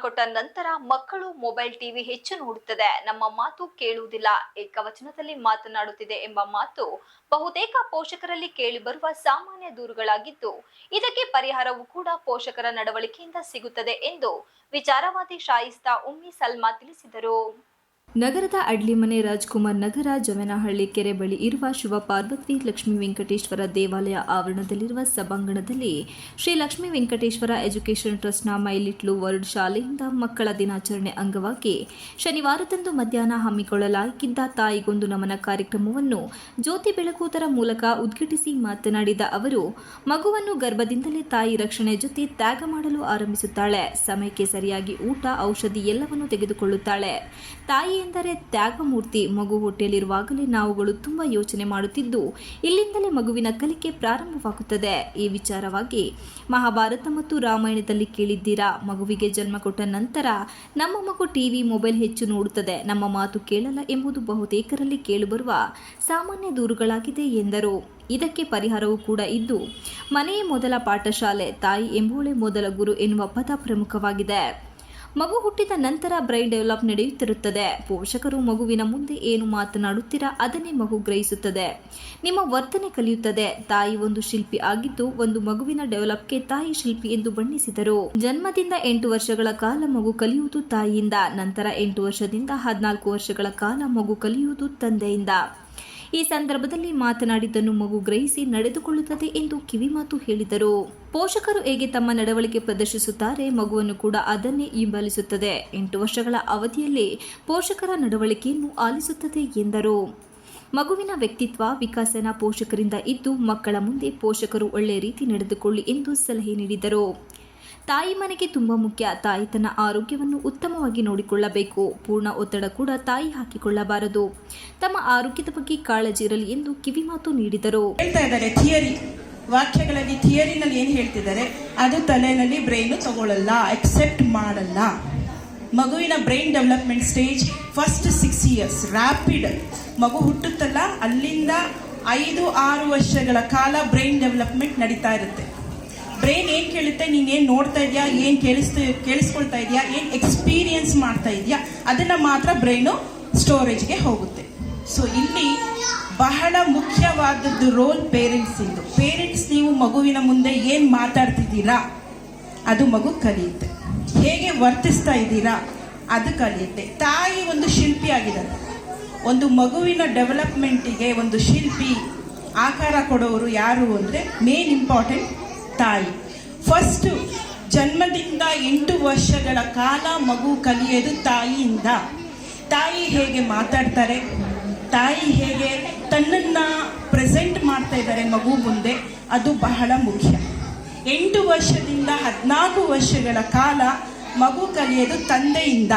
ಕೊಟ್ಟ ನಂತರ ಮಕ್ಕಳು ಮೊಬೈಲ್ ಟಿವಿ ಹೆಚ್ಚು ನೋಡುತ್ತದೆ, ನಮ್ಮ ಮಾತು ಕೇಳುವುದಿಲ್ಲ, ಏಕವಚನದಲ್ಲಿ ಮಾತನಾಡುತ್ತಿದೆ ಎಂಬ ಮಾತು ಬಹುತೇಕ ಪೋಷಕರಲ್ಲಿ ಕೇಳಿಬರುವ ಸಾಮಾನ್ಯ ದೂರುಗಳಾಗಿದ್ದು, ಇದಕ್ಕೆ ಪರಿಹಾರವೂ ಕೂಡ ಪೋಷಕರ ನಡವಳಿಕೆಯಿಂದ ಸಿಗುತ್ತದೆ ಎಂದು ವಿಚಾರವಾದಿ ಶಾಯಿಸ್ತಾ ಉಮ್ಮಿ ಸಲ್ಮಾ ತಿಳಿಸಿದರು. ನಗರದ ಅಡ್ಲಿಮನೆ ರಾಜ್ಕುಮಾರ್ ನಗರ ಜಮನಹಳ್ಳಿ ಕೆರೆ ಬಳಿ ಇರುವ ಶಿವಪಾರ್ವತಿ ಲಕ್ಷ್ಮೀ ವೆಂಕಟೇಶ್ವರ ದೇವಾಲಯ ಆವರಣದಲ್ಲಿರುವ ಸಭಾಂಗಣದಲ್ಲಿ ಶ್ರೀ ಲಕ್ಷ್ಮೀ ವೆಂಕಟೇಶ್ವರ ಎಜುಕೇಷನ್ ಟ್ರಸ್ಟ್ನ ಮೈ ಲಿಟ್ಲು ವರ್ಲ್ಡ್ ಶಾಲೆಯಿಂದ ಮಕ್ಕಳ ದಿನಾಚರಣೆ ಅಂಗವಾಗಿ ಶನಿವಾರದಂದು ಮಧ್ಯಾಹ್ನ ಹಮ್ಮಿಕೊಳ್ಳಲಾಗಿದ್ದ ತಾಯಿಗೊಂದು ನಮನ ಕಾರ್ಯಕ್ರಮವನ್ನು ಜ್ಯೋತಿ ಬೆಳಗುವುದರ ಮೂಲಕ ಉದ್ಘಾಟಿಸಿ ಮಾತನಾಡಿದ ಅವರು, ಮಗುವನ್ನು ಗರ್ಭದಿಂದಲೇ ತಾಯಿ ರಕ್ಷಣೆ ಜೊತೆ ತ್ಯಾಗ ಮಾಡಲು ಆರಂಭಿಸುತ್ತಾಳೆ. ಸಮಯಕ್ಕೆ ಸರಿಯಾಗಿ ಊಟ, ಔಷಧಿ ಎಲ್ಲವನ್ನು ತೆಗೆದುಕೊಳ್ಳುತ್ತಾಳೆ. ತಾಯಿ ಎಂದರೆ ತ್ಯಾಗಮೂರ್ತಿ. ಮಗು ಹೊಟ್ಟೆಯಲ್ಲಿರುವಾಗಲೇ ನಾವುಗಳು ತುಂಬಾ ಯೋಚನೆ ಮಾಡುತ್ತಿದ್ದು, ಇಲ್ಲಿಂದಲೇ ಮಗುವಿನ ಕಲಿಕೆ ಪ್ರಾರಂಭವಾಗುತ್ತದೆ. ಈ ವಿಚಾರವಾಗಿ ಮಹಾಭಾರತ ಮತ್ತು ರಾಮಾಯಣದಲ್ಲಿ ಕೇಳಿದ್ದೀರಾ, ಮಗುವಿಗೆ ಜನ್ಮ ಕೊಟ್ಟ ನಂತರ ನಮ್ಮ ಮಗು ಟಿವಿ, ಮೊಬೈಲ್ ಹೆಚ್ಚು ನೋಡುತ್ತದೆ, ನಮ್ಮ ಮಾತು ಕೇಳಲ್ಲ ಎಂಬುದು ಬಹುತೇಕರಲ್ಲಿ ಕೇಳಿಬರುವ ಸಾಮಾನ್ಯ ದೂರುಗಳಾಗಿದೆ ಎಂದರು. ಇದಕ್ಕೆ ಪರಿಹಾರವೂ ಕೂಡ ಇದ್ದು, ಮನೆಯೇ ಮೊದಲ ಪಾಠಶಾಲೆ, ತಾಯಿ ಎಂಬುವಳೆ ಮೊದಲ ಗುರು ಎನ್ನುವ ಪದ ಪ್ರಮುಖವಾಗಿದೆ. ಮಗು ಹುಟ್ಟಿದ ನಂತರ ಬ್ರೈನ್ ಡೆವಲಪ್ ನಡೆಯುತ್ತಿರುತ್ತದೆ. ಪೋಷಕರು ಮಗುವಿನ ಮುಂದೆ ಏನು ಮಾತನಾಡುತ್ತೀರಾ ಅದನ್ನೇ ಮಗು ಗ್ರಹಿಸುತ್ತದೆ, ನಿಮ್ಮ ವರ್ತನೆ ಕಲಿಯುತ್ತದೆ. ತಾಯಿ ಒಂದು ಶಿಲ್ಪಿ ಆಗಿದ್ದು, ಒಂದು ಮಗುವಿನ ಡೆವಲಪ್ಗೆ ತಾಯಿ ಶಿಲ್ಪಿ ಎಂದು ಬಣ್ಣಿಸಿದರು. ಜನ್ಮದಿಂದ 8 ವರ್ಷಗಳ ಕಾಲ ಮಗು ಕಲಿಯುವುದು ತಾಯಿಯಿಂದ, ನಂತರ 8 ವರ್ಷದಿಂದ 14 ವರ್ಷಗಳ ಕಾಲ ಮಗು ಕಲಿಯುವುದು ತಂದೆಯಿಂದ. ಈ ಸಂದರ್ಭದಲ್ಲಿ ಮಾತನಾಡಿದ್ದನ್ನು ಮಗು ಗ್ರಹಿಸಿ ನಡೆದುಕೊಳ್ಳುತ್ತದೆ ಎಂದು ಕಿವಿಮಾತು ಹೇಳಿದರು. ಪೋಷಕರು ಹೇಗೆ ತಮ್ಮ ನಡವಳಿಕೆ ಪ್ರದರ್ಶಿಸುತ್ತಾರೆ, ಮಗುವನ್ನು ಕೂಡ ಅದನ್ನೇ ಹಿಂಬಾಲಿಸುತ್ತದೆ. 8 ವರ್ಷಗಳ ಅವಧಿಯಲ್ಲಿ ಪೋಷಕರ ನಡವಳಿಕೆಯನ್ನು ಆಲಿಸುತ್ತದೆ ಎಂದರು. ಮಗುವಿನ ವ್ಯಕ್ತಿತ್ವ ವಿಕಾಸನ ಪೋಷಕರಿಂದ ಇದ್ದು, ಮಕ್ಕಳ ಮುಂದೆ ಪೋಷಕರು ಒಳ್ಳೆಯ ರೀತಿ ನಡೆದುಕೊಳ್ಳಿ ಎಂದು ಸಲಹೆ ನೀಡಿದರು. ತಾಯಿ ಮನೆಗೆ ತುಂಬಾ ಮುಖ್ಯ. ತಾಯಿ ತನ್ನ ಆರೋಗ್ಯವನ್ನು ಉತ್ತಮವಾಗಿ ನೋಡಿಕೊಳ್ಳಬೇಕು. ಪೂರ್ಣ ಒತ್ತಡ ಕೂಡ ತಾಯಿ ಹಾಕಿಕೊಳ್ಳಬಾರದು. ತಮ್ಮ ಆರೋಗ್ಯದ ಬಗ್ಗೆ ಕಾಳಜಿ ಇರಲಿ ಎಂದು ಕಿವಿಮಾತು ನೀಡಿದರು. ಹೇಳ್ತಾ ಇದ್ದಾರೆ ಥಿಯರಿ, ವಾಕ್ಯಗಳಲ್ಲಿ ಥಿಯರಿನಲ್ಲಿ ಏನು ಹೇಳ್ತಿದ್ದಾರೆ, ಅದು ತಲೆಯಲ್ಲಿ ಬ್ರೈನ್ ತಗೊಳ್ಳಲ್ಲ, ಎಕ್ಸೆಪ್ಟ್ ಮಾಡಲ್ಲ. ಮಗುವಿನ brain development stage first 6 years rapid. ಮಗು ಹುಟ್ಟುತ್ತಲ್ಲ, ಅಲ್ಲಿಂದ 5-6 ವರ್ಷಗಳ ಕಾಲ ಬ್ರೈನ್ ಡೆವಲಪ್ಮೆಂಟ್ ನಡೀತಾ ಇರುತ್ತೆ. ಬ್ರೈನ್ ಏನು ಕೇಳುತ್ತೆ, ನೀನೇನು ನೋಡ್ತಾ ಇದೆಯಾ, ಏನು ಕೇಳಿಸ್ಕೊಳ್ತಾ ಇದೆಯಾ, ಏನು ಎಕ್ಸ್ಪೀರಿಯನ್ಸ್ ಮಾಡ್ತಾ ಇದೆಯಾ, ಅದನ್ನು ಮಾತ್ರ ಬ್ರೈನು ಸ್ಟೋರೇಜ್ಗೆ ಹೋಗುತ್ತೆ. ಸೊ ಇಲ್ಲಿ ಬಹಳ ಮುಖ್ಯವಾದದ್ದು ರೋಲ್ ಪೇರೆಂಟ್ಸಿಂದು. ಪೇರೆಂಟ್ಸ್ ನೀವು ಮಗುವಿನ ಮುಂದೆ ಏನು ಮಾತಾಡ್ತಿದ್ದೀರಾ ಅದು ಮಗು ಕಲಿಯುತ್ತೆ. ಹೇಗೆ ವರ್ತಿಸ್ತಾ ಇದ್ದೀರಾ ಅದು ಕಲಿಯುತ್ತೆ. ತಾಯಿ ಒಂದು ಶಿಲ್ಪಿ ಆಗಿದ್ದಾರೆ. ಒಂದು ಮಗುವಿನ ಡೆವಲಪ್ಮೆಂಟಿಗೆ ಒಂದು ಶಿಲ್ಪಿ ಆಕಾರ ಕೊಡೋರು ಯಾರು ಅಂದರೆ ಮೇನ್ ಇಂಪಾರ್ಟೆಂಟ್ ತಾಯಿ. ಫಸ್ಟ್ ಜನ್ಮದಿಂದ 8 ವರ್ಷಗಳ ಕಾಲ ಮಗು ಕಲಿಯೋದು ತಾಯಿಯಿಂದ. ತಾಯಿ ಹೇಗೆ ಮಾತಾಡ್ತಾರೆ, ತಾಯಿ ಹೇಗೆ ತನ್ನನ್ನು ಪ್ರೆಸೆಂಟ್ ಮಾಡ್ತಾ ಇದ್ದಾರೆ ಮಗು ಮುಂದೆ, ಅದು ಬಹಳ ಮುಖ್ಯ. 8 ವರ್ಷದಿಂದ 14 ವರ್ಷಗಳ ಕಾಲ ಮಗು ಕಲಿಯೋದು ತಂದೆಯಿಂದ.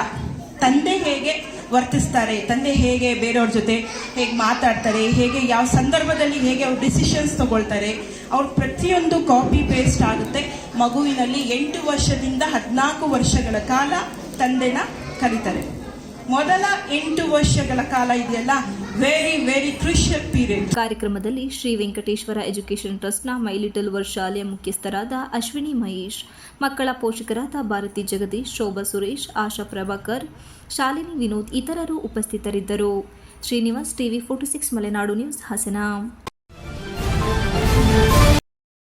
ತಂದೆ ಹೇಗೆ ವರ್ತಿಸ್ತಾರೆ, ತಂದೆ ಹೇಗೆ ಬೇರೆಯವ್ರ ಜೊತೆ ಹೇಗೆ ಮಾತಾಡ್ತಾರೆ, ಹೇಗೆ ಯಾವ ಸಂದರ್ಭದಲ್ಲಿ ಹೇಗೆ ಅವ್ರು ಡಿಸಿಷನ್ಸ್ ತಗೊಳ್ತಾರೆ, ಅವ್ರ ಪ್ರತಿಯೊಂದು ಕಾಪಿ ಪೇಸ್ಟ್ ಆಗುತ್ತೆ. ಮಗುವಿನಲ್ಲಿ 8 ವರ್ಷದಿಂದ 14 ವರ್ಷಗಳ ಕಾಲ ತಂದೆನ ಕಲಿತಾರೆ. ಮೊದಲ 8 ವರ್ಷಗಳ ಕಾಲ ಇದೆಯಲ್ಲ, ವೆರಿ ವೆರಿ ಕ್ರೂಷಿಯಲ್ ಪೀರಿಯಡ್. ಕಾರ್ಯಕ್ರಮದಲ್ಲಿ ಶ್ರೀ ವೆಂಕಟೇಶ್ವರ ಎಜುಕೇಷನ್ ಟ್ರಸ್ಟ್ನ ಮೈ ಲಿಟಲ್ ವರ್ಲ್ಡ್ ಶಾಲೆಯ ಮುಖ್ಯಸ್ಥರಾದ ಅಶ್ವಿನಿ ಮಹೇಶ್, ಮಕ್ಕಳ ಪೋಷಕರಾದ ಭಾರತಿ ಜಗದೀಶ್, ಶೋಭಾ ಸುರೇಶ್, ಆಶಾ ಪ್ರಭಾಕರ್, ಶಾಲಿನಿ ವಿನೋದ್ ಇತರರು ಉಪಸ್ಥಿತರಿದ್ದರು. Srinivas, TV 46 Malenadu news, Hassan.